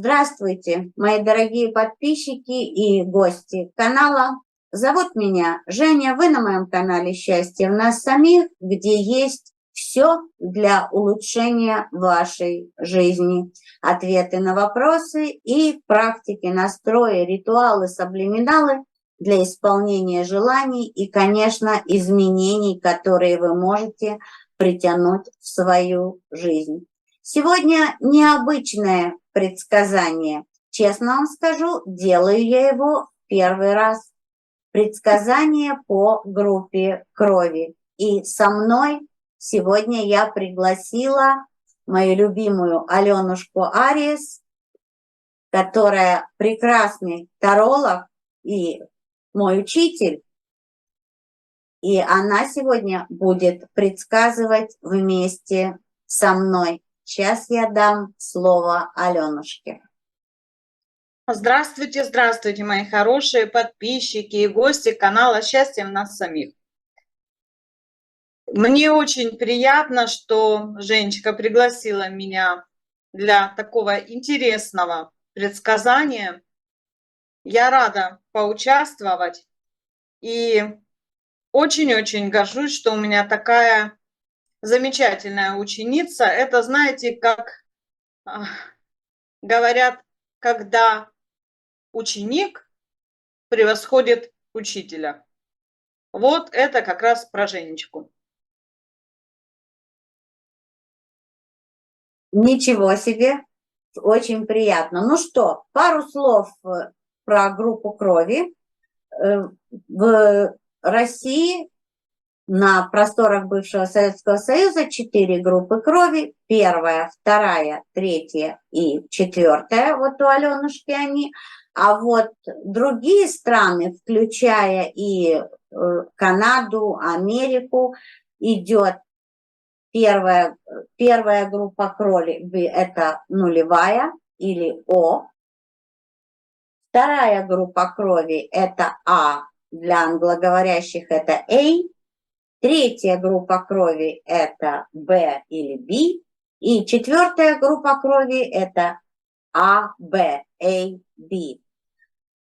Здравствуйте, мои дорогие подписчики и гости канала. Зовут меня Женя, вы на моем канале «Счастье в нас самих», где есть все для улучшения вашей жизни. Ответы на вопросы и практики, настрои, ритуалы, саблиминалы для исполнения желаний и, конечно, изменений, которые вы можете притянуть в свою жизнь. Сегодня необычное предсказание. Честно вам скажу, делаю я его первый раз. Предсказание по группе крови. И со мной сегодня я пригласила мою любимую Аленушку Ариес, которая прекрасный таролог и мой учитель. И она сегодня будет предсказывать вместе со мной. Сейчас я дам слово Аленушке. Здравствуйте, здравствуйте, мои хорошие подписчики и гости канала «Счастье в нас самих». Мне очень приятно, что Женечка пригласила меня для такого интересного предсказания. Я рада поучаствовать и очень-очень горжусь, что у меня такая замечательная ученица. Это, знаете, как говорят, когда ученик превосходит учителя. Вот это как раз про Женечку. Ничего себе, очень приятно. Ну что, пару слов про группу крови. В России на просторах бывшего Советского Союза 4 группы крови. Первая, вторая, третья и четвертая. Вот у Аленушки они. А вот другие страны, включая и Канаду, Америку, идет первая группа крови – это нулевая или О. Вторая группа крови – это А, для англоговорящих это A. Третья группа крови – это Б или B. И четвертая группа крови – это АБ, AB.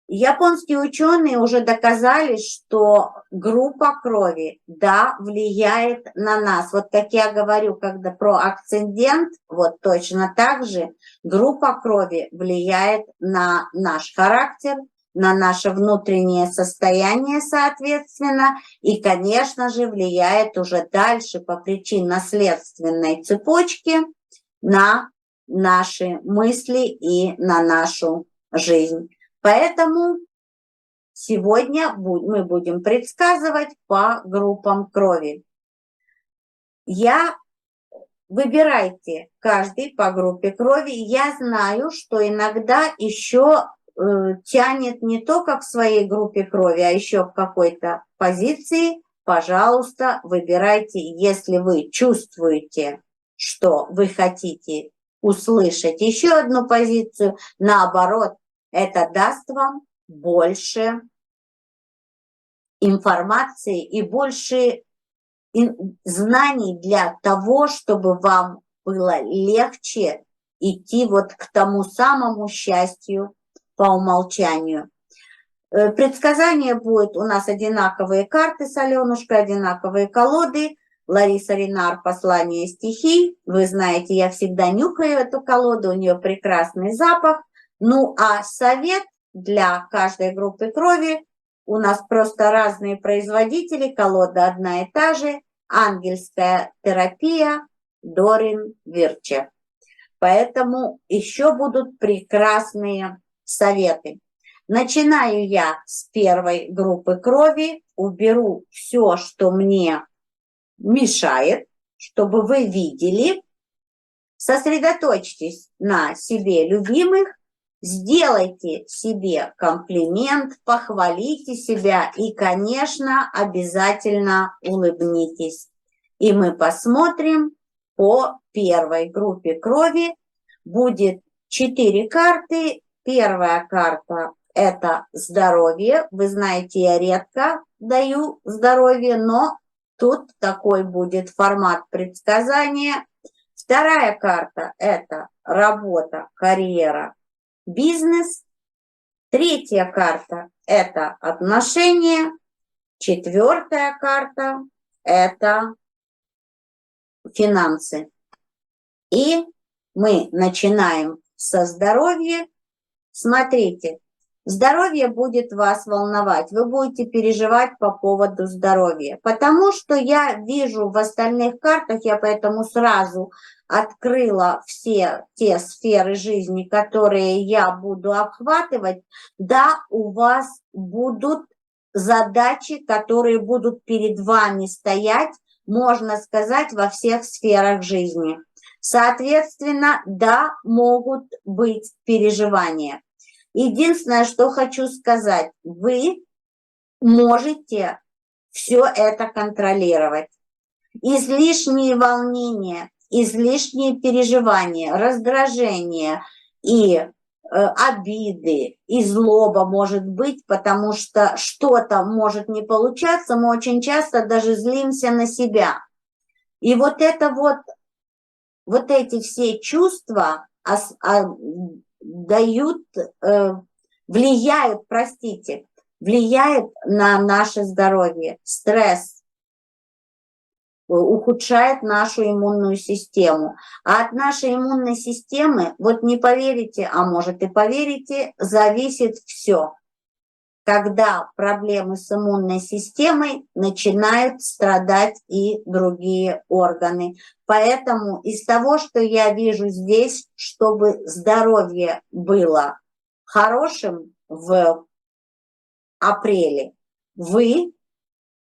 Японские ученые уже доказали, что группа крови, да, влияет на нас. Вот как я говорю, когда про акцендент, вот точно так же группа крови влияет на наш характер, на наше внутреннее состояние, соответственно, и, конечно же, влияет уже дальше по причинно-следственной цепочке на наши мысли и на нашу жизнь. Поэтому сегодня мы будем предсказывать по группам крови. Выбирайте каждый по группе крови. Я знаю, что иногда еще тянет не только к своей группе крови, а еще к какой-то позиции. Пожалуйста, выбирайте, если вы чувствуете, что вы хотите услышать еще одну позицию. Наоборот, это даст вам больше информации и больше знаний для того, чтобы вам было легче идти вот к тому самому счастью по умолчанию. Предсказание будет у нас одинаковые карты с Аленушкой, одинаковые колоды. Лариса Ренар «Послание стихий». Вы знаете, я всегда нюхаю эту колоду, у нее прекрасный запах. Ну, а совет для каждой группы крови у нас просто разные производители, колода одна и та же, ангельская терапия, Дорин Вирче. Поэтому еще будут прекрасные советы. Начинаю я с первой группы крови, уберу все, что мне мешает, чтобы вы видели. Сосредоточьтесь на себе любимых, сделайте себе комплимент, похвалите себя и, конечно, обязательно улыбнитесь. И мы посмотрим по первой группе крови. Будет 4 карты. Первая карта – это здоровье. Вы знаете, я редко даю здоровье, но тут такой будет формат предсказания. Вторая карта – это работа, карьера бизнес. Третья карта – это отношения. Четвертая карта – это финансы. И мы начинаем со здоровья. Смотрите, здоровье будет вас волновать, вы будете переживать по поводу здоровья, потому что я вижу в остальных картах, я поэтому сразу открыла все те сферы жизни, которые я буду обхватывать. Да, у вас будут задачи, которые будут перед вами стоять, можно сказать, во всех сферах жизни. Соответственно, да, могут быть переживания. Единственное, что хочу сказать, вы можете все это контролировать. Излишние волнения, излишние переживания, раздражение и обиды, и злоба может быть, потому что что-то может не получаться, мы очень часто даже злимся на себя. И вот это вот эти все чувства влияют на наше здоровье. Стресс ухудшает нашу иммунную систему. А от нашей иммунной системы, вот не поверите, а может и поверите, зависит все. Когда проблемы с иммунной системой, начинают страдать и другие органы. Поэтому из того, что я вижу здесь, чтобы здоровье было хорошим в апреле, вы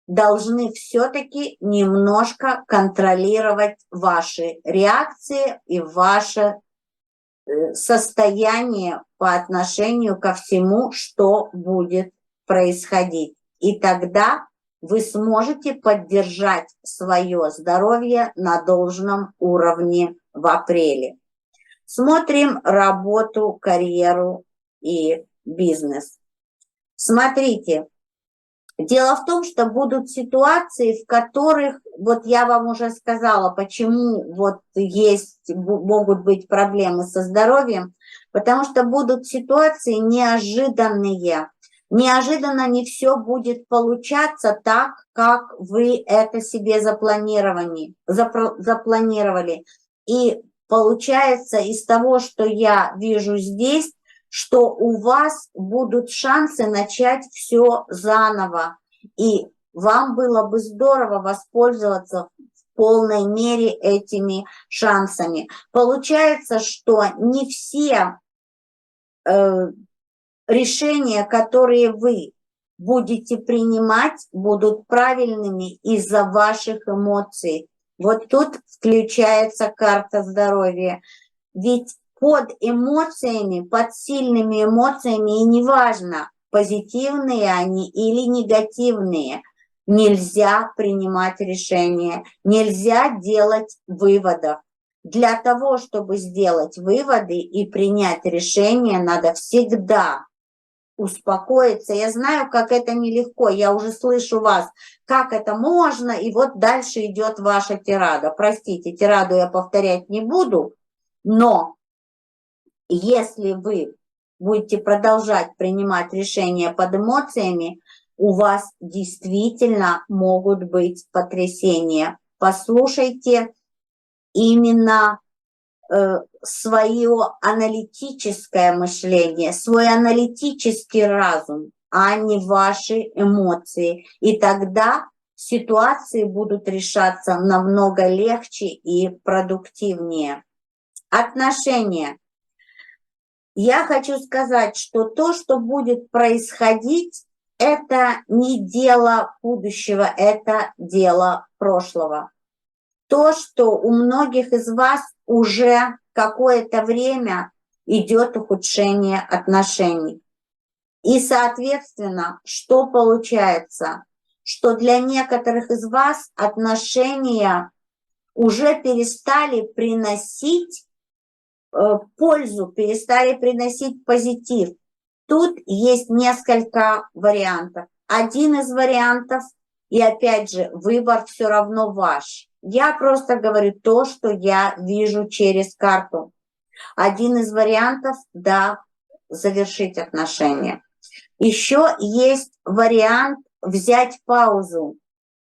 должны все-таки немножко контролировать ваши реакции и ваше состояние по отношению ко всему, что будет происходить. И тогда вы сможете поддержать свое здоровье на должном уровне в апреле. Смотрим работу, карьеру и бизнес. Смотрите, дело в том, что будут ситуации, в которых, вот я вам уже сказала, почему вот могут быть проблемы со здоровьем, потому что будут ситуации неожиданные. Неожиданно не все будет получаться так, как вы это себе запланировали. И получается из того, что я вижу здесь, что у вас будут шансы начать все заново. И вам было бы здорово воспользоваться в полной мере этими шансами. Получается, что не все решения, которые вы будете принимать, будут правильными из-за ваших эмоций. Вот тут включается карта здоровья. Ведь под эмоциями, под сильными эмоциями, и неважно, позитивные они или негативные, нельзя принимать решения, нельзя делать выводов. Для того, чтобы сделать выводы и принять решение, надо всегда успокоиться. Я знаю, как это нелегко, я уже слышу вас, как это можно, и вот дальше идет ваша тирада. Простите, тираду я повторять не буду, но если вы будете продолжать принимать решения под эмоциями, у вас действительно могут быть потрясения. Послушайте именно свое аналитическое мышление, свой аналитический разум, а не ваши эмоции. И тогда ситуации будут решаться намного легче и продуктивнее. Отношения. Я хочу сказать, что то, что будет происходить, это не дело будущего, это дело прошлого. То, что у многих из вас уже какое-то время идет ухудшение отношений. И, соответственно, что получается? Что для некоторых из вас отношения уже перестали приносить пользу, перестали приносить позитив. Тут есть несколько вариантов. Один из вариантов, и опять же, выбор все равно ваш. Я просто говорю то, что я вижу через карту. Один из вариантов, да, завершить отношения. Еще есть вариант взять паузу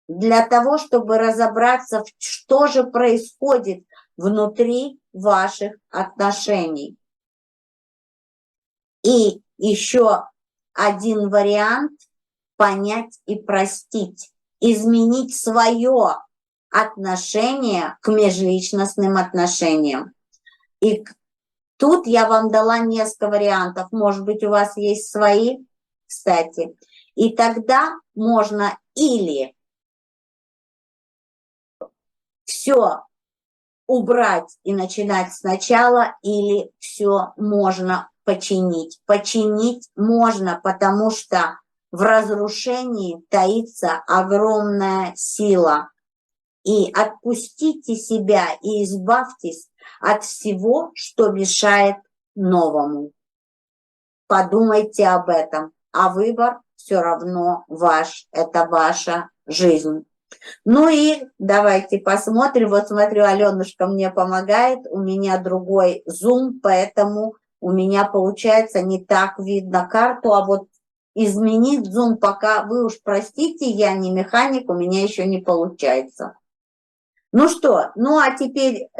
для того, чтобы разобраться, что же происходит внутри ваших отношений. И еще один вариант – понять и простить, изменить свое отношение к межличностным отношениям. И тут я вам дала несколько вариантов, может быть, у вас есть свои, кстати. И тогда можно или все убрать и начинать сначала, или все можно починить. Починить можно, потому что в разрушении таится огромная сила. И отпустите себя и избавьтесь от всего, что мешает новому. Подумайте об этом, а выбор все равно ваш, это ваша жизнь. Ну и давайте посмотрим. Вот смотрю, Аленушка мне помогает, у меня другой зум, поэтому у меня получается не так видно карту, а вот изменить зум пока, вы уж простите, я не механик, у меня еще не получается. Ну что, ну а теперь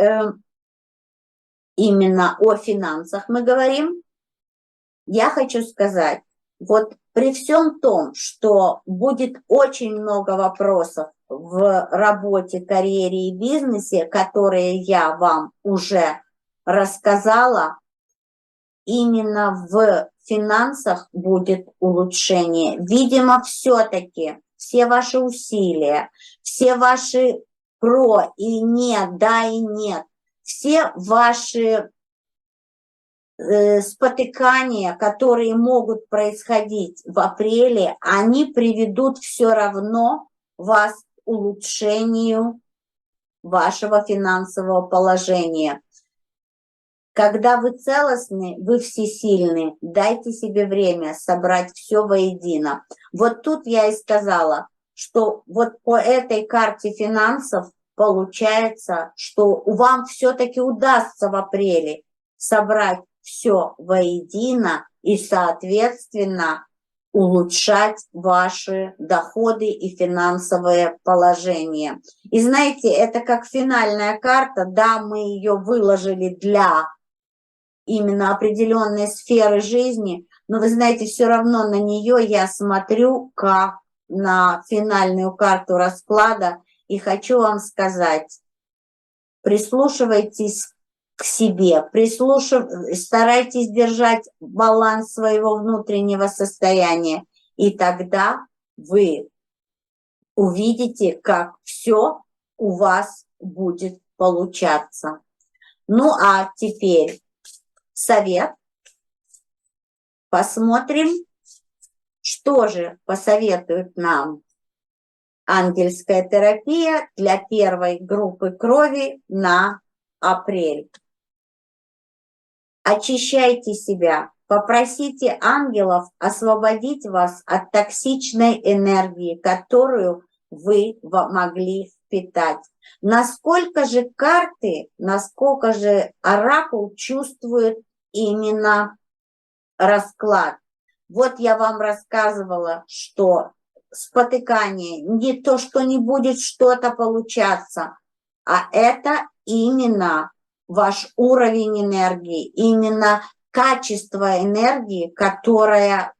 именно о финансах мы говорим. Я хочу сказать, вот при всем том, что будет очень много вопросов в работе, карьере и бизнесе, которые я вам уже рассказала, именно в финансах будет улучшение. Видимо, все-таки все ваши усилия, все ваши про и нет, да и нет, все ваши спотыкания, которые могут происходить в апреле, они приведут все равно вас к улучшению вашего финансового положения. Когда вы целостны, вы всесильны, дайте себе время собрать все воедино. Вот тут я и сказала, что вот по этой карте финансов получается, что вам все-таки удастся в апреле собрать все воедино и, соответственно, улучшать ваши доходы и финансовое положение. И знаете, это как финальная карта, да, мы ее выложили для именно определенной сферы жизни, но вы знаете, все равно на нее я смотрю как на финальную карту расклада и хочу вам сказать, прислушивайтесь к себе, старайтесь держать баланс своего внутреннего состояния, и тогда вы увидите, как все у вас будет получаться. Ну а теперь совет. Посмотрим, что же посоветует нам ангельская терапия для первой группы крови на апрель. Очищайте себя, попросите ангелов освободить вас от токсичной энергии, которую вы могли впитать. Насколько же карты, насколько же оракул чувствует именно расклад. Вот я вам рассказывала, что спотыкание, не то, что не будет что-то получаться, а это именно ваш уровень энергии, именно качество энергии, которую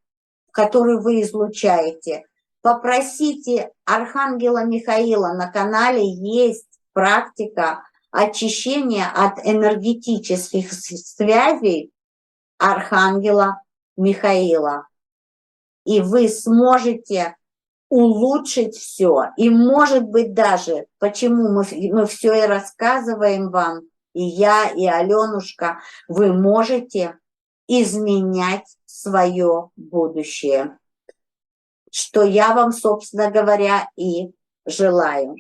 вы излучаете. Попросите Архангела Михаила, на канале есть практика очищения от энергетических связей Архангела Михаила. И вы сможете улучшить все. И может быть даже, почему мы все и рассказываем вам, и я, и Аленушка, вы можете изменять свое будущее. Что я вам, собственно говоря, и желаю.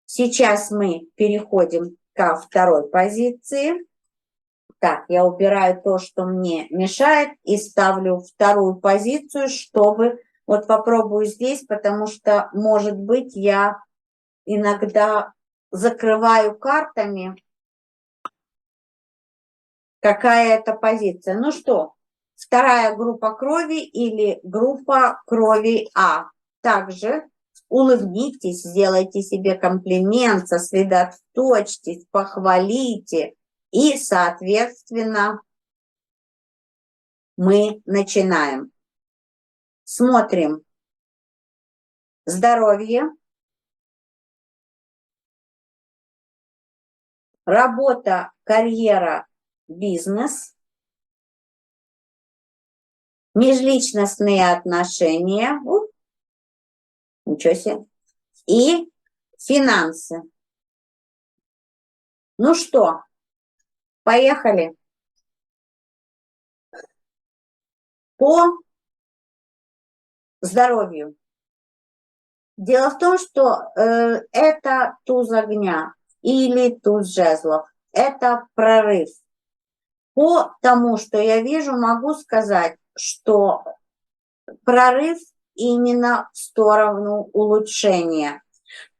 Сейчас мы переходим ко второй позиции. Так, я убираю то, что мне мешает, и ставлю вторую позицию, чтобы... Вот попробую здесь, потому что, может быть, я иногда закрываю картами, какая это позиция. Ну что, вторая группа крови или группа крови А. Также улыбнитесь, сделайте себе комплимент, сосредоточьтесь, похвалите. И, соответственно, мы начинаем. Смотрим. Здоровье. Работа, карьера, бизнес. Межличностные отношения. Ничего себе. И финансы. Ну что, поехали. По здоровью. Дело в том, что это туз огня или туз жезлов. Это прорыв. По тому, что я вижу, могу сказать, что прорыв именно в сторону улучшения.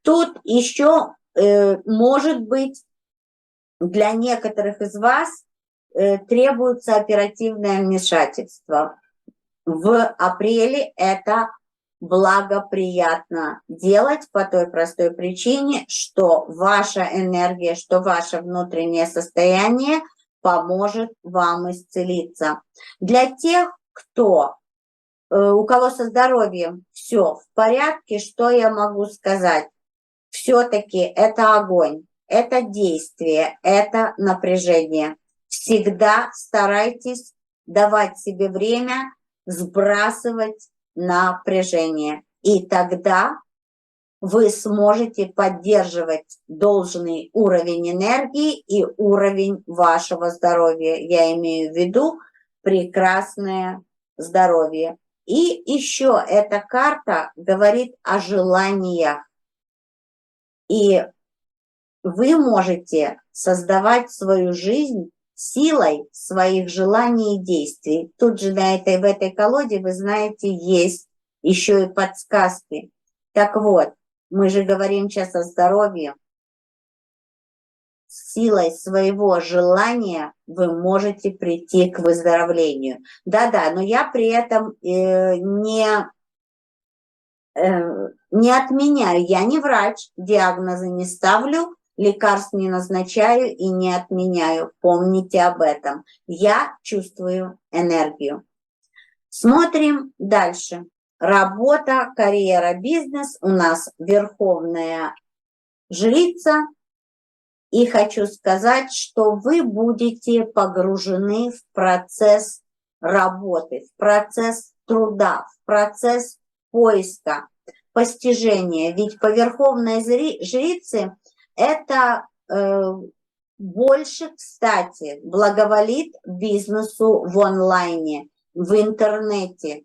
Тут еще может быть для некоторых из вас требуется оперативное вмешательство. В апреле это благоприятно делать по той простой причине, что ваша энергия, что ваше внутреннее состояние поможет вам исцелиться. Для тех, у кого со здоровьем все в порядке, что я могу сказать? Все-таки это огонь, это действие, это напряжение. Всегда старайтесь давать себе время сбрасывать напряжение. И тогда вы сможете поддерживать должный уровень энергии и уровень вашего здоровья. Я имею в виду прекрасное здоровье. И еще эта карта говорит о желаниях. И вы можете создавать свою жизнь силой своих желаний и действий. Тут же в этой колоде, вы знаете, есть еще и подсказки. Так вот, мы же говорим сейчас о здоровье. Силой своего желания вы можете прийти к выздоровлению. Да-да, но я при этом не отменяю, я не врач, диагнозы не ставлю, лекарств не назначаю и не отменяю. Помните об этом. Я чувствую энергию. Смотрим дальше. Работа, карьера, бизнес. У нас верховная жрица. И хочу сказать, что вы будете погружены в процесс работы, в процесс труда, в процесс поиска, постижения. Ведь по верховной жрице это больше, кстати, благоволит бизнесу в онлайне, в интернете.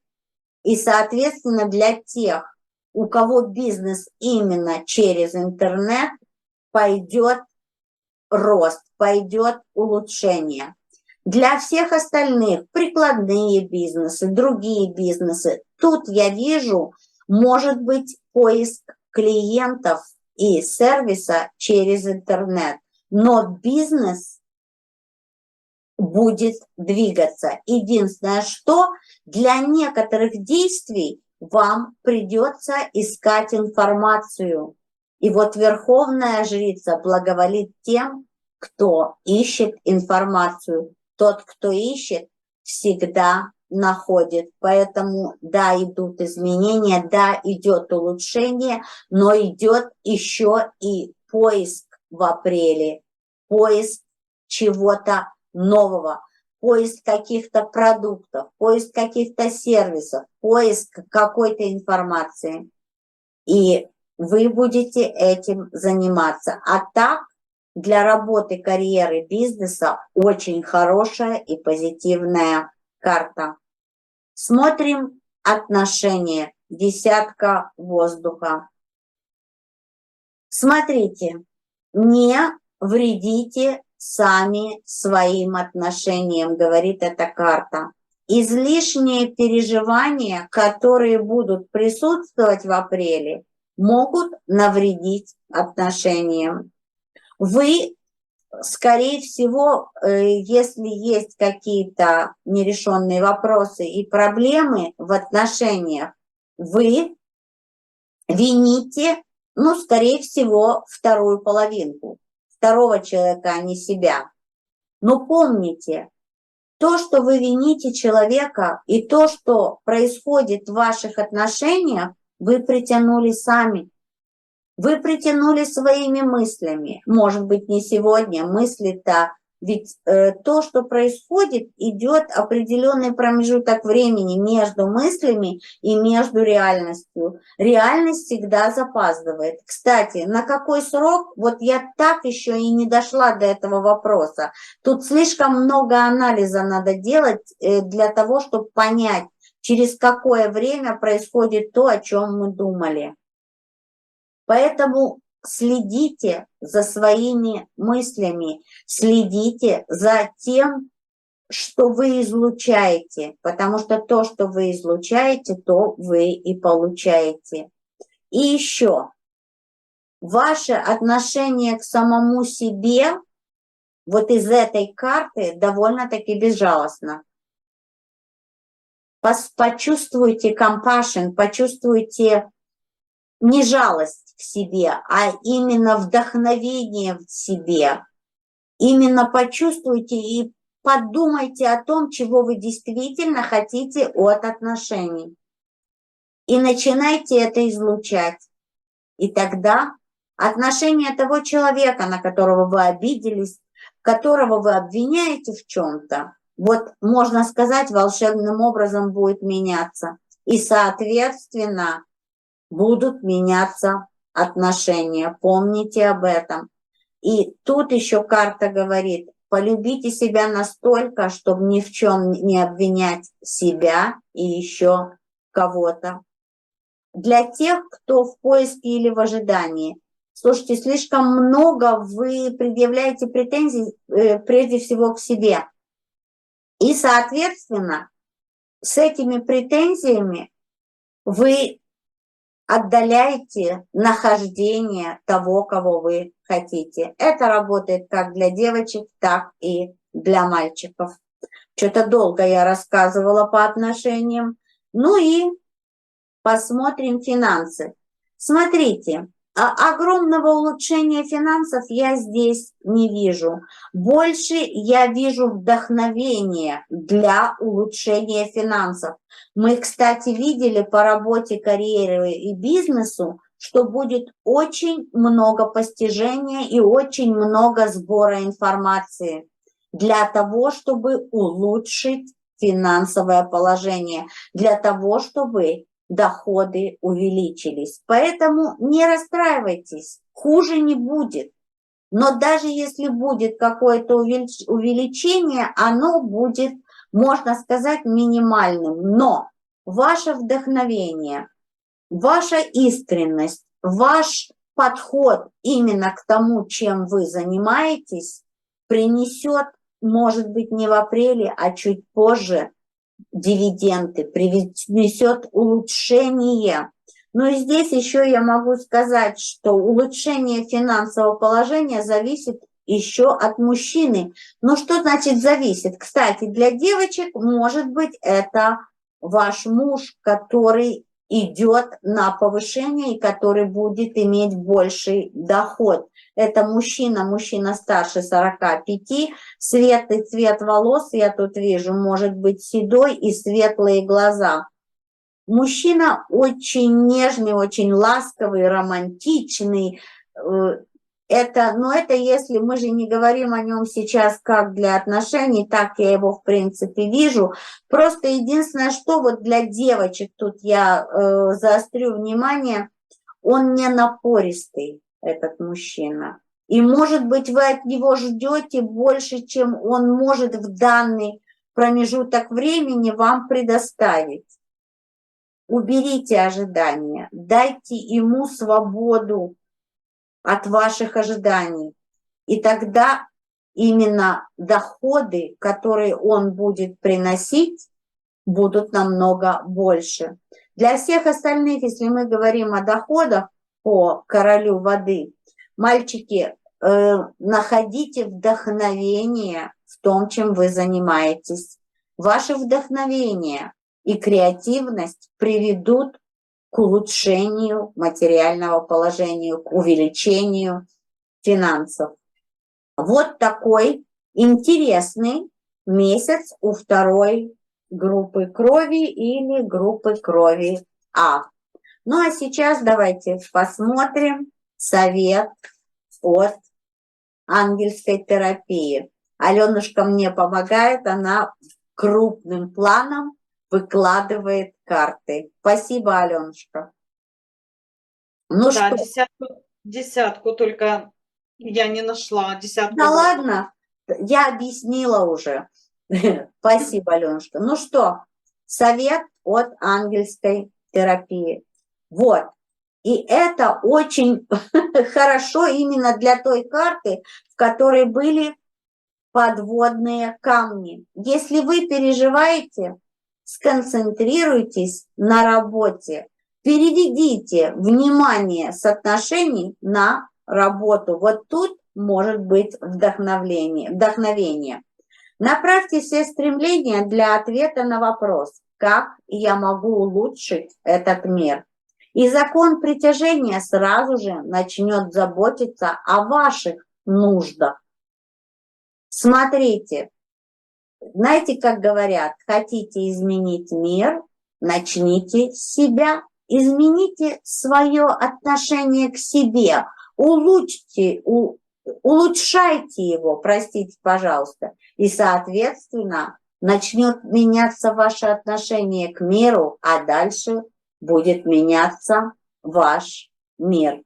И, соответственно, для тех, у кого бизнес именно через интернет, пойдет рост, пойдет улучшение. Для всех остальных прикладные бизнесы, другие бизнесы, тут я вижу, может быть, поиск клиентов и сервиса через интернет, но бизнес будет двигаться. Единственное, что для некоторых действий вам придется искать информацию. И вот верховная жрица благоволит тем, кто ищет информацию. Тот, кто ищет, всегда находит. Поэтому, да, идут изменения, да, идет улучшение, но идет еще и поиск в апреле, поиск чего-то нового, поиск каких-то продуктов, поиск каких-то сервисов, поиск какой-то информации. И вы будете этим заниматься. А так, для работы, карьеры, бизнеса очень хорошая и позитивная карта. Смотрим отношения. Десятка воздуха. Смотрите, не вредите сами своим отношениям, говорит эта карта. Излишние переживания, которые будут присутствовать в апреле, могут навредить отношениям. Вы скорее всего, если есть какие-то нерешенные вопросы и проблемы в отношениях, вы вините, ну, скорее всего, вторую половинку, второго человека, а не себя. Но помните, то, что вы вините человека, и то, что происходит в ваших отношениях, вы притянули сами. Вы притянули своими мыслями. Может быть, не сегодня, мысли-то, ведь то, что происходит, идет определенный промежуток времени между мыслями и между реальностью. Реальность всегда запаздывает. Кстати, на какой срок? Вот я так еще и не дошла до этого вопроса. Тут слишком много анализа надо делать для того, чтобы понять, через какое время происходит то, о чем мы думали. Поэтому следите за своими мыслями, следите за тем, что вы излучаете, потому что то, что вы излучаете, то вы и получаете. И еще, ваше отношение к самому себе вот из этой карты довольно-таки безжалостно. Почувствуйте compassion, почувствуйте не жалость в себе, а именно вдохновение в себе. Именно почувствуйте и подумайте о том, чего вы действительно хотите от отношений. И начинайте это излучать. И тогда отношение того человека, на которого вы обиделись, которого вы обвиняете в чем-то, вот, можно сказать, волшебным образом будет меняться. И, соответственно, будут меняться отношения. Помните об этом. И тут еще карта говорит, полюбите себя настолько, чтобы ни в чем не обвинять себя и еще кого-то. Для тех, кто в поиске или в ожидании. Слушайте, слишком много вы предъявляете претензий прежде всего к себе. И, соответственно, с этими претензиями вы отдаляете нахождение того, кого вы хотите. Это работает как для девочек, так и для мальчиков. Что-то долго я рассказывала по отношениям. Ну и посмотрим финансы. Смотрите, огромного улучшения финансов я здесь не вижу. Больше я вижу вдохновение для улучшения финансов. Мы, кстати, видели по работе, карьере и бизнесу, что будет очень много постижения и очень много сбора информации для того, чтобы улучшить финансовое положение, для того, чтобы доходы увеличились. Поэтому не расстраивайтесь, хуже не будет. Но даже если будет какое-то увеличение, оно будет, можно сказать, минимальным. Но ваше вдохновение, ваша искренность, ваш подход именно к тому, чем вы занимаетесь, принесет, может быть, не в апреле, а чуть позже, дивиденды, принесет улучшение. Но и здесь еще я могу сказать, что улучшение финансового положения зависит еще от мужчины. Но что значит зависит? Кстати, для девочек, может быть, это ваш муж, который идет на повышение и который будет иметь больший доход. Это мужчина старше 45, светлый цвет волос, я тут вижу, может быть седой и светлые глаза. Мужчина очень нежный, очень ласковый, романтичный. Но это если мы же не говорим о нем сейчас как для отношений, так я его в принципе вижу. Просто единственное, что вот для девочек, тут я заострю внимание, он не напористый, этот мужчина. И, может быть, вы от него ждете больше, чем он может в данный промежуток времени вам предоставить. Уберите ожидания, дайте ему свободу от ваших ожиданий. И тогда именно доходы, которые он будет приносить, будут намного больше. Для всех остальных, если мы говорим о доходах по королю воды, мальчики, находите вдохновение в том, чем вы занимаетесь. Ваше вдохновение и креативность приведут к улучшению материального положения, к увеличению финансов. Вот такой интересный месяц у второй группы крови или группы крови А. Ну а сейчас давайте посмотрим совет от ангельской терапии. Аленушка мне помогает, она крупным планом выкладывает карты. Спасибо, Аленушка. Ну Да, что? десятку только я не нашла. Десятку. Да ладно, я объяснила уже. Спасибо, Аленушка. Ну что, совет от ангельской терапии. Вот. И это очень хорошо именно для той карты, в которой были подводные камни. Если вы переживаете, сконцентрируйтесь на работе, переведите внимание с отношений на работу. Вот тут может быть вдохновение. Направьте все стремления для ответа на вопрос, как я могу улучшить этот мир. И закон притяжения сразу же начнет заботиться о ваших нуждах. Смотрите, знаете, как говорят, хотите изменить мир, начните с себя, измените свое отношение к себе, улучшайте его, простите, пожалуйста, и, соответственно, начнет меняться ваше отношение к миру, а дальше будет меняться ваш мир.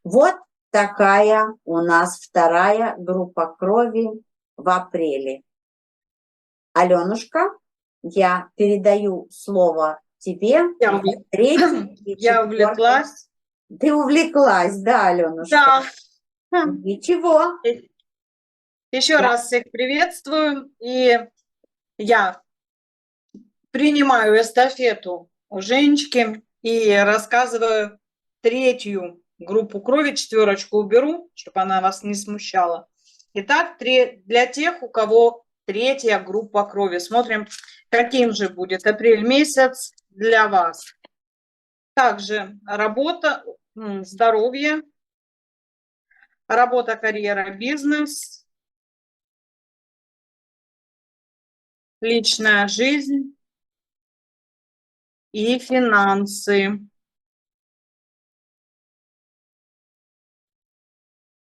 Вот такая у нас вторая группа крови в апреле. Аленушка, я передаю слово тебе. Я увлеклась. Ты увлеклась, да, Аленушка? Да. Ничего. Еще раз всех приветствую. И я принимаю эстафету у Женечки и рассказываю третью группу крови, четверочку уберу, чтобы она вас не смущала. Итак, для тех, у кого третья группа крови. Смотрим, каким же будет апрель месяц для вас. Также работа, здоровье, работа, карьера, бизнес, личная жизнь и финансы.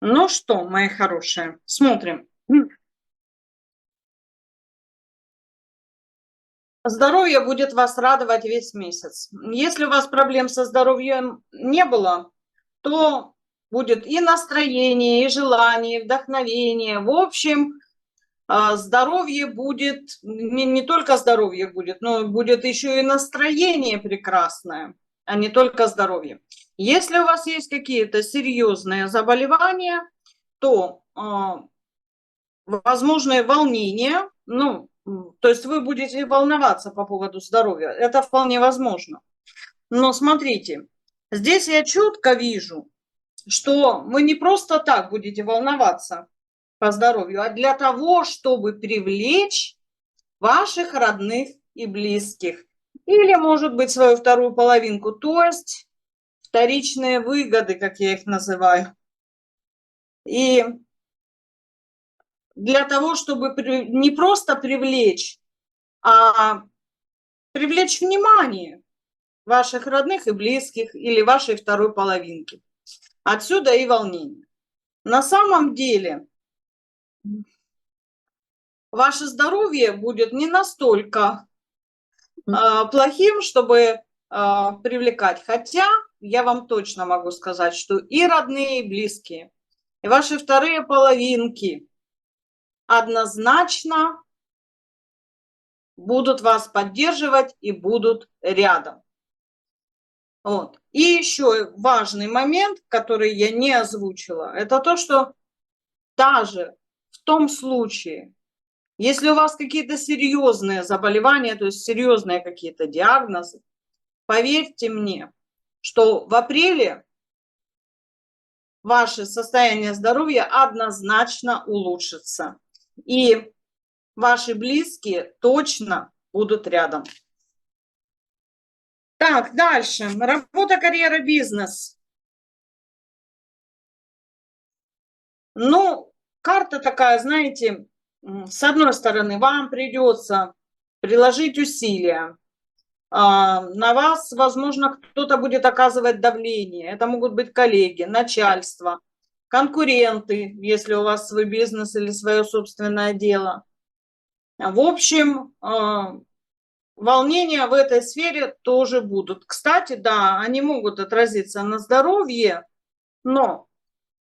Ну что, мои хорошие, смотрим. Здоровье будет вас радовать весь месяц. Если у вас проблем со здоровьем не было, то будет и настроение, и желание, и вдохновение. В общем, здоровье будет, не только здоровье будет, но будет еще и настроение прекрасное, а не только здоровье. Если у вас есть какие-то серьезные заболевания, то возможные волнения, то есть вы будете волноваться по поводу здоровья, это вполне возможно. Но смотрите, здесь я четко вижу, что вы не просто так будете волноваться по здоровью, а для того, чтобы привлечь ваших родных и близких. Или, может быть, свою вторую половинку, то есть вторичные выгоды, как я их называю. И для того, чтобы не просто привлечь, а привлечь внимание ваших родных и близких или вашей второй половинки. Отсюда и волнение. На самом деле ваше здоровье будет не настолько плохим, чтобы привлекать. Хотя я вам точно могу сказать, что и родные, и близкие, и ваши вторые половинки однозначно будут вас поддерживать и будут рядом. Вот. И еще важный момент, который я не озвучила, это то, что даже в том случае, если у вас какие-то серьезные заболевания, то есть серьезные какие-то диагнозы, поверьте мне, что в апреле ваше состояние здоровья однозначно улучшится. И ваши близкие точно будут рядом. Так, дальше. Работа, карьера, бизнес. Ну, карта такая, знаете, с одной стороны, вам придется приложить усилия. На вас, возможно, кто-то будет оказывать давление. Это могут быть коллеги, начальство, конкуренты, если у вас свой бизнес или свое собственное дело. В общем, волнения в этой сфере тоже будут. Кстати, да, они могут отразиться на здоровье, но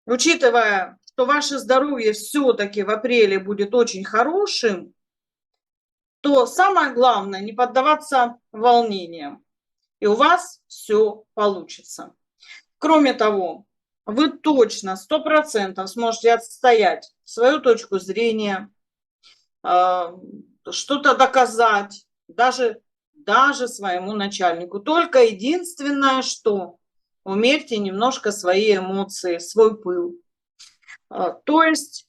учитывая, что ваше здоровье все-таки в апреле будет очень хорошим, то самое главное не поддаваться волнениям, и у вас все получится. Кроме того, вы точно 100% сможете отстоять свою точку зрения, что-то доказать, даже своему начальнику. Только единственное, что умерьте немножко свои эмоции, свой пыл. То есть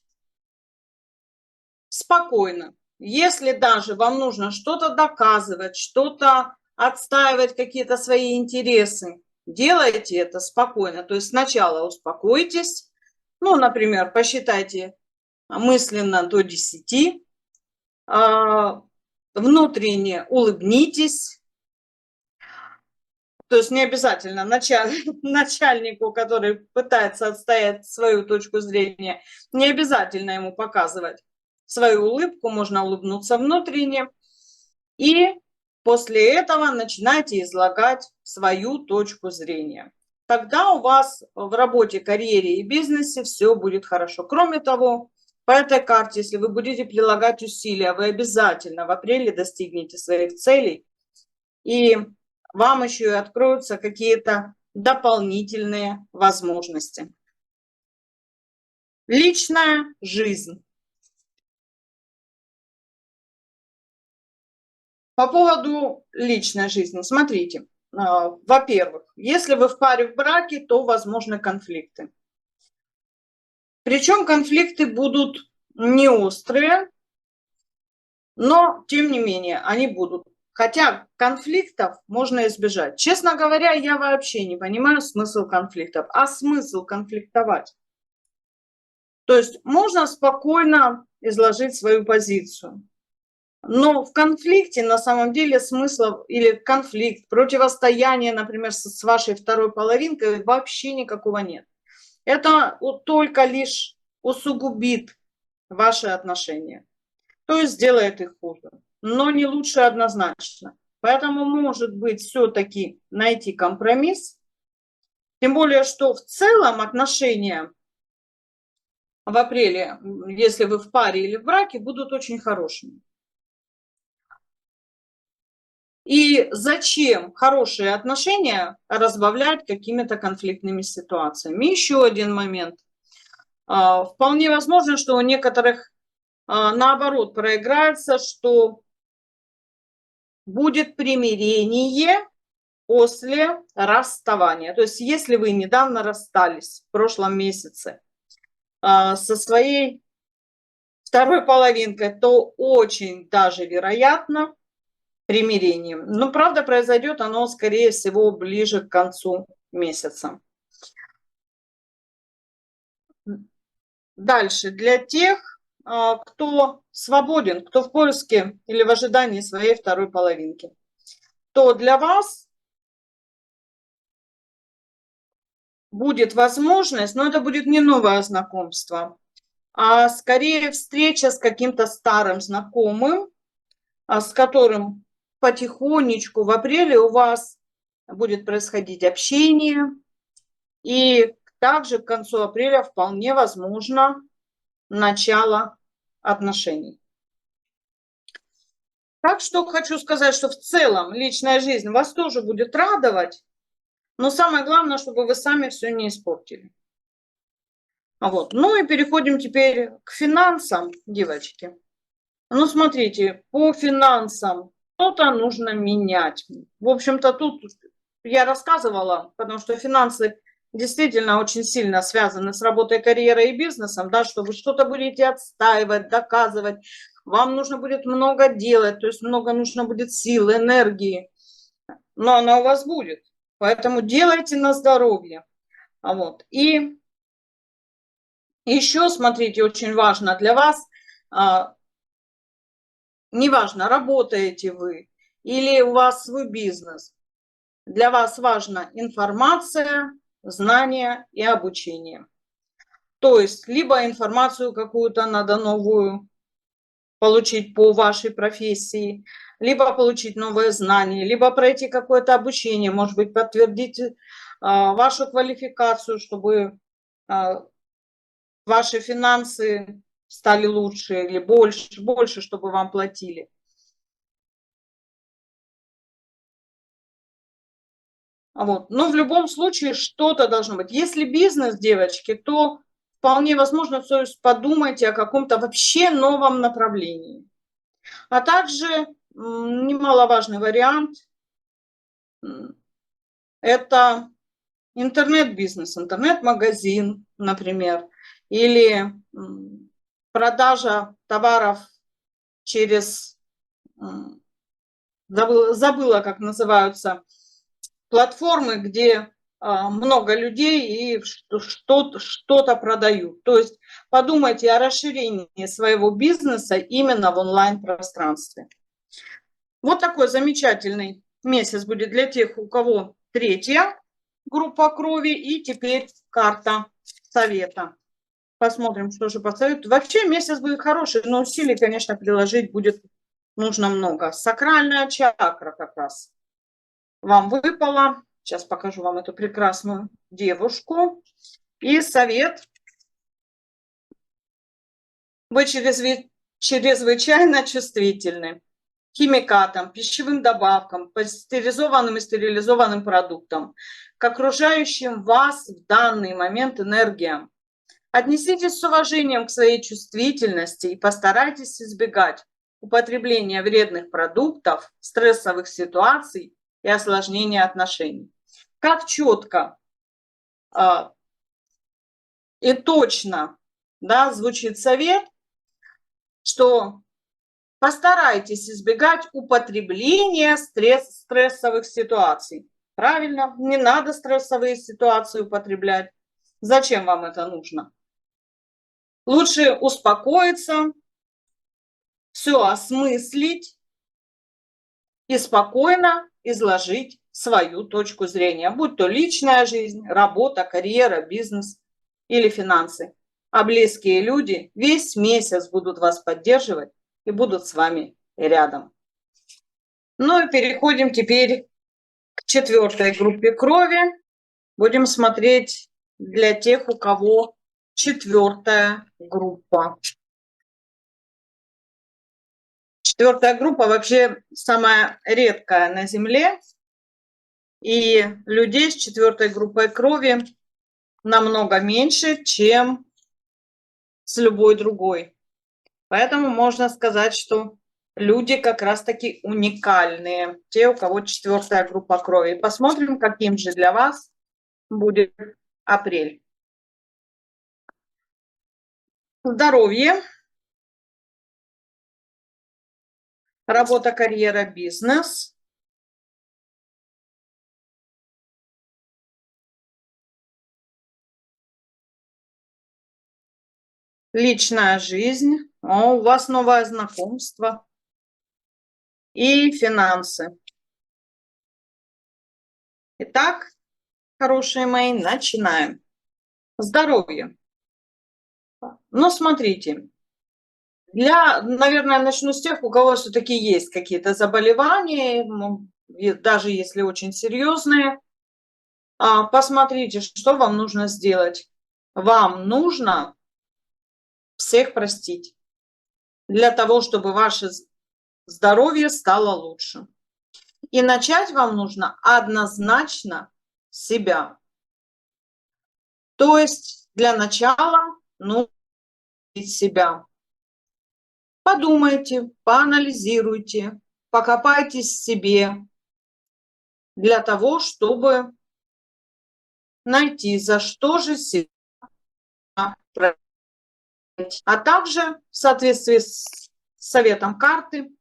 спокойно. Если даже вам нужно что-то доказывать, что-то отстаивать, какие-то свои интересы, делайте это спокойно. То есть сначала успокойтесь, ну, например, посчитайте мысленно до 10, внутренне улыбнитесь. То есть не обязательно начальнику, который пытается отстоять свою точку зрения, не обязательно ему показывать свою улыбку, можно улыбнуться внутренне. И после этого начинайте излагать свою точку зрения. Тогда у вас в работе, карьере и бизнесе все будет хорошо. Кроме того, по этой карте, если вы будете прилагать усилия, вы обязательно в апреле достигнете своих целей. И вам еще и откроются какие-то дополнительные возможности. Личная жизнь. По поводу личной жизни, смотрите, во-первых, если вы в паре в браке, то возможны конфликты. Причем конфликты будут не острые, но тем не менее они будут. Хотя конфликтов можно избежать. Честно говоря, я вообще не понимаю смысл конфликтов. А смысл конфликтовать? То есть можно спокойно изложить свою позицию. Но в конфликте на самом деле смысла или конфликт, противостояние, например, с вашей второй половинкой вообще никакого нет. Это только лишь усугубит ваши отношения. То есть сделает их хуже. Но не лучше однозначно. Поэтому, может быть, все-таки найти компромисс. Тем более, что в целом отношения в апреле, если вы в паре или в браке, будут очень хорошими. И зачем хорошие отношения разбавлять какими-то конфликтными ситуациями? Еще один момент. Вполне возможно, что у некоторых наоборот проиграется, что будет примирение после расставания. То есть если вы недавно расстались в прошлом месяце со своей второй половинкой, то очень даже вероятно примирение. Но правда произойдет оно, скорее всего, ближе к концу месяца. Дальше. Для тех, кто свободен, кто в поиске или в ожидании своей второй половинки, то для вас будет возможность, но это будет не новое знакомство, а скорее встреча с каким-то старым знакомым, с которым потихонечку в апреле у вас будет происходить общение. И также к концу апреля вполне возможно начало отношений. Так что хочу сказать, что в целом личная жизнь вас тоже будет радовать, но самое главное, чтобы вы сами все не испортили. Вот. Ну и переходим теперь к финансам, девочки. Ну, смотрите, по финансам что-то нужно менять. В общем-то, тут я рассказывала, потому что финансы действительно очень сильно связаны с работой, карьерой и бизнесом, да, что вы что-то будете отстаивать, доказывать, вам нужно будет много делать, то есть много нужно будет сил, энергии, но она у вас будет. Поэтому делайте на здоровье. Вот. И еще, смотрите, очень важно для вас, неважно, работаете вы или у вас свой бизнес, для вас важна информация, знания и обучение. То есть либо информацию какую-то надо новую получить по вашей профессии, либо получить новые знания, либо пройти какое-то обучение, может быть, подтвердить вашу квалификацию, чтобы ваши финансы стали лучше или больше, чтобы вам платили. Вот. Но в любом случае что-то должно быть. Если бизнес, девочки, то вполне возможно, то есть подумайте о каком-то вообще новом направлении. А также немаловажный вариант – это интернет-бизнес, интернет-магазин, например, или продажа товаров через, забыла, как называются, платформы, где много людей и что-то продают. То есть подумайте о расширении своего бизнеса именно в онлайн-пространстве. Вот такой замечательный месяц будет для тех, у кого третья группа крови. И теперь карта совета. Посмотрим, что же посоветуют. Вообще месяц будет хороший, но усилий, конечно, приложить будет нужно много. Сакральная чакра как раз вам выпала. Сейчас покажу вам эту прекрасную девушку. И совет. Вы чрезвычайно чувствительны к химикатам, пищевым добавкам, пастеризованным и стерилизованным продуктам, к окружающим вас в данный момент энергиям. Отнеситесь с уважением к своей чувствительности и постарайтесь избегать употребления вредных продуктов, стрессовых ситуаций и осложнения отношений. Как четко и точно, да, звучит совет, что постарайтесь избегать употребления стрессовых ситуаций. Правильно, не надо стрессовые ситуации употреблять. Зачем вам это нужно? Лучше успокоиться, все осмыслить и спокойно изложить свою точку зрения, будь то личная жизнь, работа, карьера, бизнес или финансы. А близкие люди весь месяц будут вас поддерживать и будут с вами рядом. Ну и переходим теперь к четвертой группе крови. Будем смотреть для тех, у кого четвертая группа. Четвертая группа вообще самая редкая на Земле. И людей с четвертой группой крови намного меньше, чем с любой другой. Поэтому можно сказать, что люди как раз-таки уникальные, те, у кого четвертая группа крови. Посмотрим, каким же для вас будет апрель. Здоровье, работа, карьера, бизнес. Личная жизнь, у вас новое знакомство и финансы. Итак, хорошие мои, начинаем. Здоровье. Ну, смотрите, наверное, начну с тех, у кого все-таки есть какие-то заболевания, даже если очень серьезные. Посмотрите, что вам нужно сделать. Вам нужно всех простить для того, чтобы ваше здоровье стало лучше. И начать вам нужно однозначно с себя. То есть для начала нужно себя. Подумайте, поанализируйте, покопайтесь в себе для того, чтобы найти, за что же себя проявить. А также в соответствии с советом карты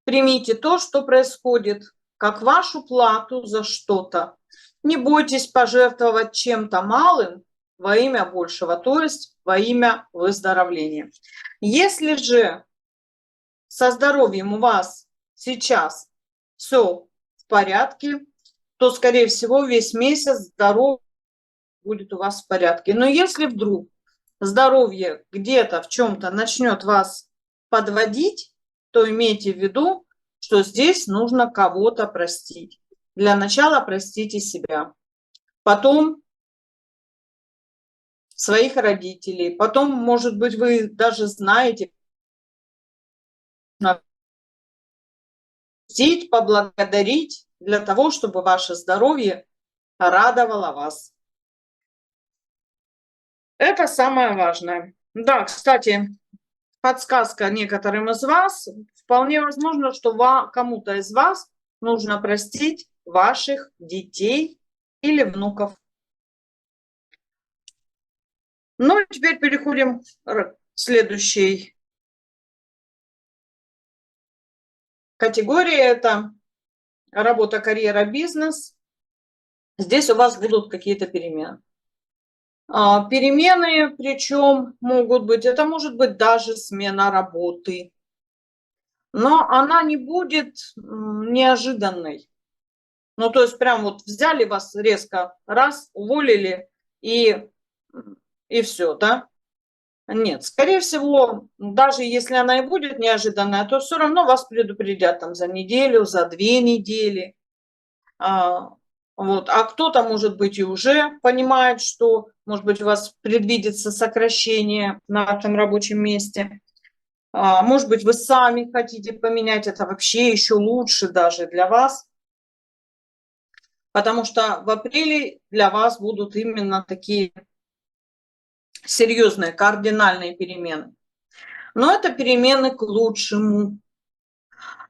примите то, что происходит, как вашу плату за что-то. Не бойтесь пожертвовать чем-то малым во имя большего, то есть во имя выздоровления. Если же со здоровьем у вас сейчас все в порядке, то, скорее всего, весь месяц здоровье будет у вас в порядке. Но если вдруг здоровье где-то в чем-то начнет вас подводить, то имейте в виду, что здесь нужно кого-то простить. Для начала простите себя, потом своих родителей, потом, может быть, вы даже знаете, простить, поблагодарить для того, чтобы ваше здоровье радовало вас. Это самое важное. Да, кстати, подсказка некоторым из вас. Вполне возможно, что кому-то из вас нужно простить ваших детей или внуков. Ну и теперь переходим к следующей категории. Это работа, карьера, бизнес. Здесь у вас будут какие-то перемены. Перемены, причем могут быть, это может быть даже смена работы, но она не будет неожиданной. Ну, то есть прям вот взяли вас резко, раз, уволили и все, да? Нет, скорее всего, даже если она и будет неожиданная, то все равно вас предупредят там за неделю, за 2 недели. Вот. А кто-то, может быть, и уже понимает, что, может быть, у вас предвидится сокращение на этом рабочем месте. Может быть, вы сами хотите поменять, это вообще еще лучше даже для вас. Потому что в апреле для вас будут именно такие серьезные, кардинальные перемены. Но это перемены к лучшему.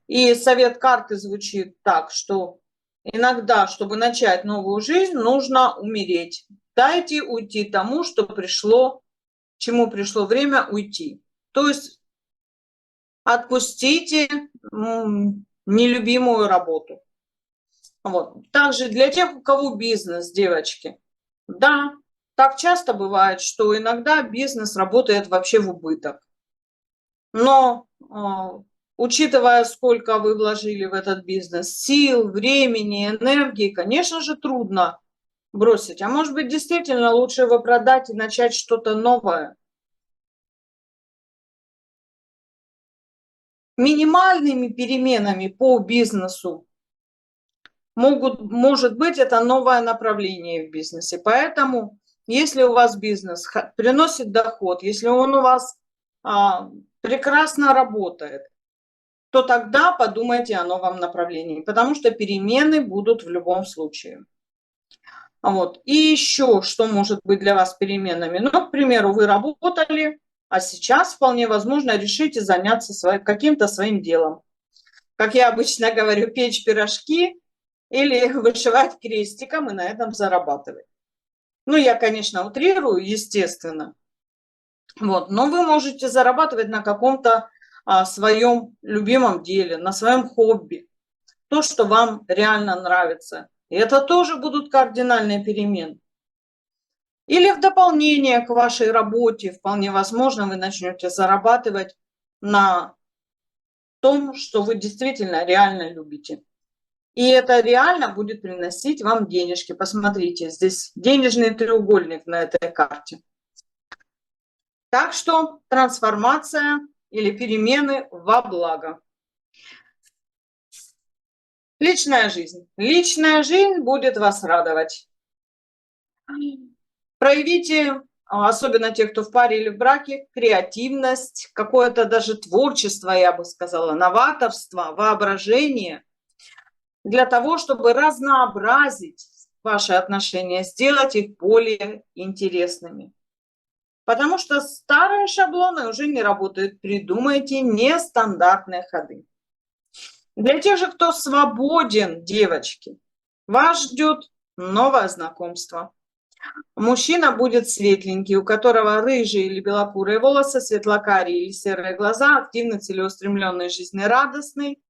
И совет карты звучит так, что иногда, чтобы начать новую жизнь, нужно умереть. Дайте уйти тому, чему пришло время уйти. То есть отпустите нелюбимую работу. Вот. Также для тех, у кого бизнес, девочки. Да, так часто бывает, что иногда бизнес работает вообще в убыток. Но учитывая, сколько вы вложили в этот бизнес, сил, времени, энергии, конечно же, трудно бросить. А может быть, действительно лучше его продать и начать что-то новое. Минимальными переменами по бизнесу может быть это новое направление в бизнесе. Поэтому, если у вас бизнес приносит доход, если он у вас прекрасно работает, то тогда подумайте о новом направлении, потому что перемены будут в любом случае. Вот. И еще, что может быть для вас переменами? Ну, к примеру, вы работали, а сейчас вполне возможно решите заняться каким-то своим делом. Как я обычно говорю, печь пирожки или вышивать крестиком и на этом зарабатывать. Ну, я, конечно, утрирую, естественно. Вот. Но вы можете зарабатывать на каком-то своем любимом деле, на своем хобби. То, что вам реально нравится. И это тоже будут кардинальные перемены. Или в дополнение к вашей работе, вполне возможно, вы начнете зарабатывать на том, что вы действительно реально любите. И это реально будет приносить вам денежки. Посмотрите, здесь денежный треугольник на этой карте. Так что трансформация или перемены во благо. Личная жизнь. Личная жизнь будет вас радовать. Проявите, особенно те, кто в паре или в браке, креативность, какое-то даже творчество, я бы сказала, новаторство, воображение, для того, чтобы разнообразить ваши отношения, сделать их более интересными. Потому что старые шаблоны уже не работают. Придумайте нестандартные ходы. Для тех же, кто свободен, девочки, вас ждет новое знакомство. Мужчина будет светленький, у которого рыжие или белокурые волосы, светлокарие или серые глаза, активный, целеустремленный, жизнерадостный.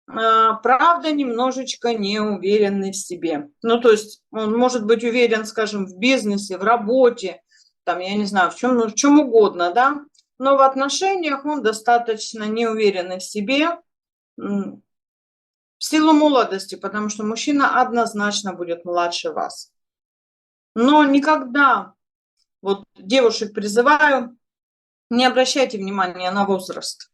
Правда, немножечко неуверенный в себе. Ну, то есть он может быть уверен, скажем, в бизнесе, в работе, там, я не знаю, в чем, ну, в чем угодно, да, но в отношениях он достаточно неуверенный в себе, в силу молодости, потому что мужчина однозначно будет младше вас. Но никогда, вот девушек призываю, не обращайте внимания на возраст.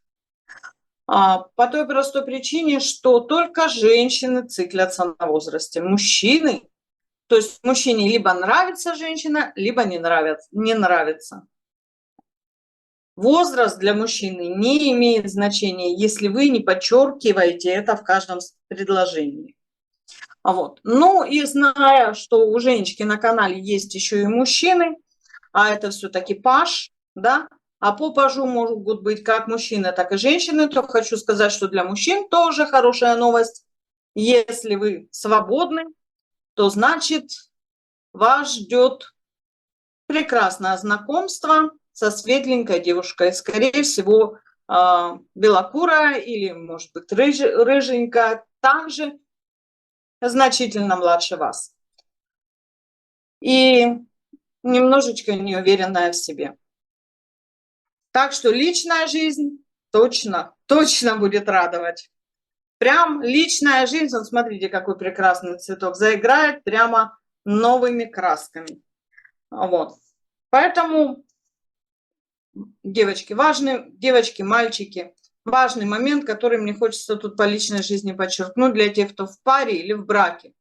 По той простой причине, что только женщины циклятся на возрасте. Мужчины, то есть мужчине либо нравится женщина, либо не нравится. Возраст для мужчины не имеет значения, если вы не подчеркиваете это в каждом предложении. Вот. Ну и зная, что у Женечки на канале есть еще и мужчины, а это все-таки паж, да, а по пажу могут быть как мужчины, так и женщины, то хочу сказать, что для мужчин тоже хорошая новость. Если вы свободны, то значит вас ждет прекрасное знакомство со светленькой девушкой. Скорее всего, белокурая или, может быть, рыженькая, также значительно младше вас. И немножечко неуверенная в себе. Так что личная жизнь точно будет радовать. Прям личная жизнь, вот смотрите, какой прекрасный цветок, заиграет прямо новыми красками. Вот. Поэтому, девочки, мальчики, важный момент, который мне хочется тут по личной жизни подчеркнуть для тех, кто в паре или в браке.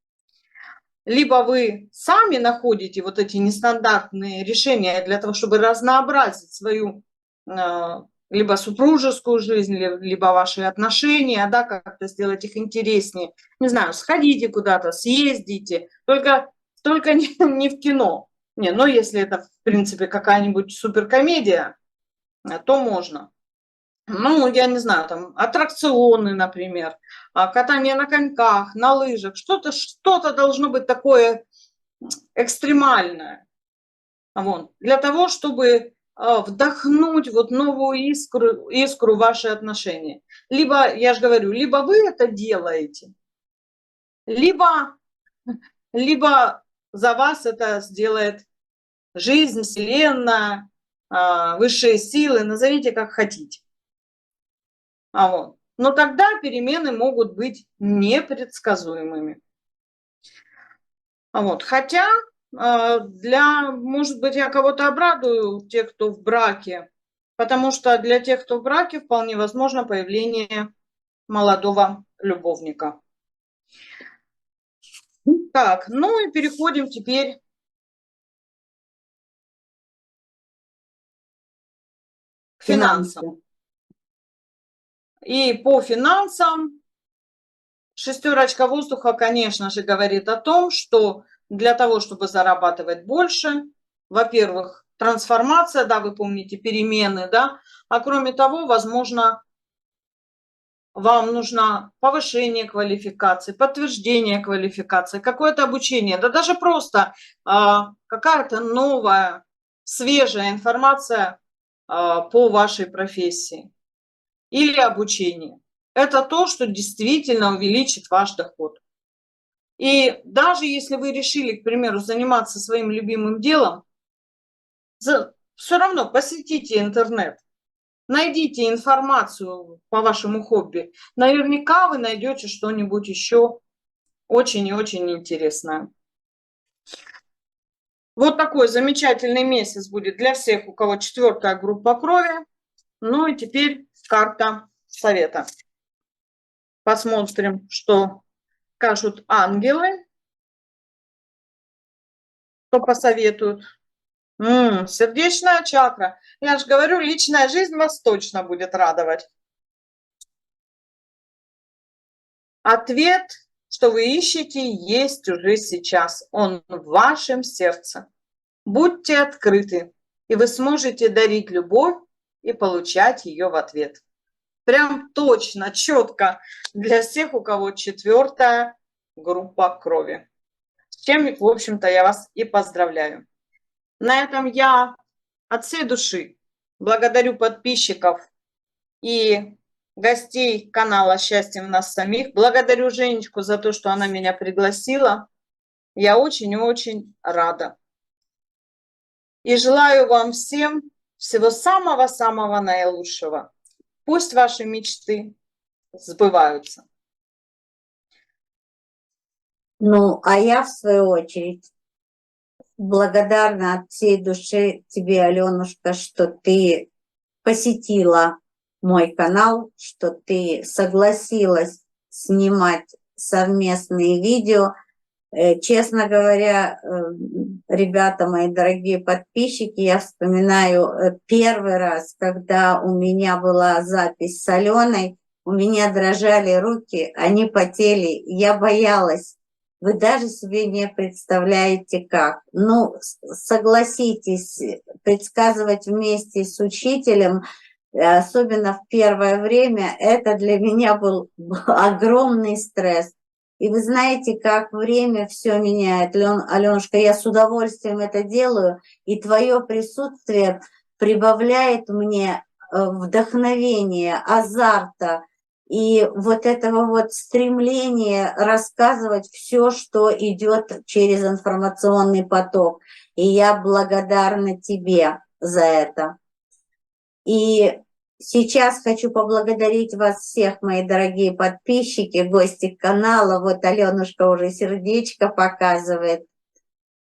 Либо вы сами находите вот эти нестандартные решения для того, чтобы разнообразить свою либо супружескую жизнь, либо ваши отношения, да, как-то сделать их интереснее. Не знаю, сходите куда-то, съездите, только не в кино. Не, но если это, в принципе, какая-нибудь суперкомедия, то можно. Ну, я не знаю, там, аттракционы, например, катание на коньках, на лыжах, что-то должно быть такое экстремальное. Вот. Для того, чтобы вдохнуть вот новую искру в ваши отношения. Либо, я же говорю, либо вы это делаете, либо за вас это сделает жизнь, вселенная, высшие силы, назовите как хотите. Вот. Но тогда перемены могут быть непредсказуемыми. Вот. Хотя, может быть, я кого-то обрадую, тех, кто в браке, потому что для тех, кто в браке, вполне возможно появление молодого любовника. Так, ну и переходим теперь к финансам. И по финансам шестерочка воздуха, конечно же, говорит о том, что для того, чтобы зарабатывать больше, во-первых, трансформация, да, вы помните, перемены, да, а кроме того, возможно, вам нужно повышение квалификации, подтверждение квалификации, какое-то обучение, да даже просто какая-то новая, свежая информация по вашей профессии или обучение. Это то, что действительно увеличит ваш доход. И даже если вы решили, к примеру, заниматься своим любимым делом, все равно посетите интернет, найдите информацию по вашему хобби. Наверняка вы найдете что-нибудь еще очень и очень интересное. Вот такой замечательный месяц будет для всех, у кого 4-я группа крови. Ну и теперь карта совета. Посмотрим, что скажут ангелы, что посоветуют. Сердечная чакра. Я же говорю, личная жизнь вас точно будет радовать. Ответ, что вы ищете, есть уже сейчас. Он в вашем сердце. Будьте открыты, и вы сможете дарить любовь и получать ее в ответ. Прям точно, четко для всех, у кого 4-я группа крови. с чем, в общем-то, я вас и поздравляю. На этом я от всей души благодарю подписчиков и гостей канала «Счастье в нас самих». Благодарю Женечку за то, что она меня пригласила. Я очень-очень рада. И желаю вам всем всего самого-самого наилучшего. Пусть ваши мечты сбываются. Ну, а я, в свою очередь, благодарна от всей души тебе, Аленушка, что ты посетила мой канал, что ты согласилась снимать совместные видео. Честно говоря, ребята, мои дорогие подписчики, я вспоминаю первый раз, когда у меня была запись с Аленой, у меня дрожали руки, они потели, я боялась. Вы даже себе не представляете как. Ну, согласитесь, предсказывать вместе с учителем, особенно в первое время, это для меня был огромный стресс. И вы знаете, как время все меняет. Аленушка, я с удовольствием это делаю, и твое присутствие прибавляет мне вдохновения, азарта и вот этого вот стремления рассказывать все, что идет через информационный поток. И я благодарна тебе за это. И сейчас хочу поблагодарить вас всех, мои дорогие подписчики, гости канала. Вот Аленушка уже сердечко показывает.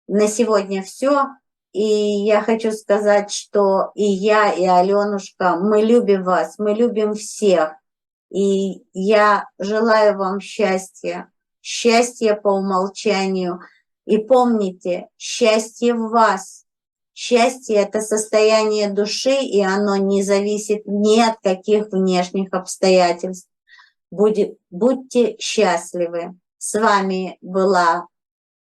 На сегодня все. И я хочу сказать, что и я, и Аленушка, мы любим вас, мы любим всех. И я желаю вам счастья, счастья по умолчанию. И помните, счастье в вас. Счастье – это состояние души, и оно не зависит ни от каких внешних обстоятельств. Будьте счастливы. С вами была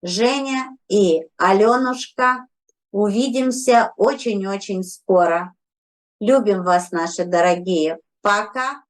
Женя и Аленушка. Увидимся очень-очень скоро. Любим вас, наши дорогие. Пока.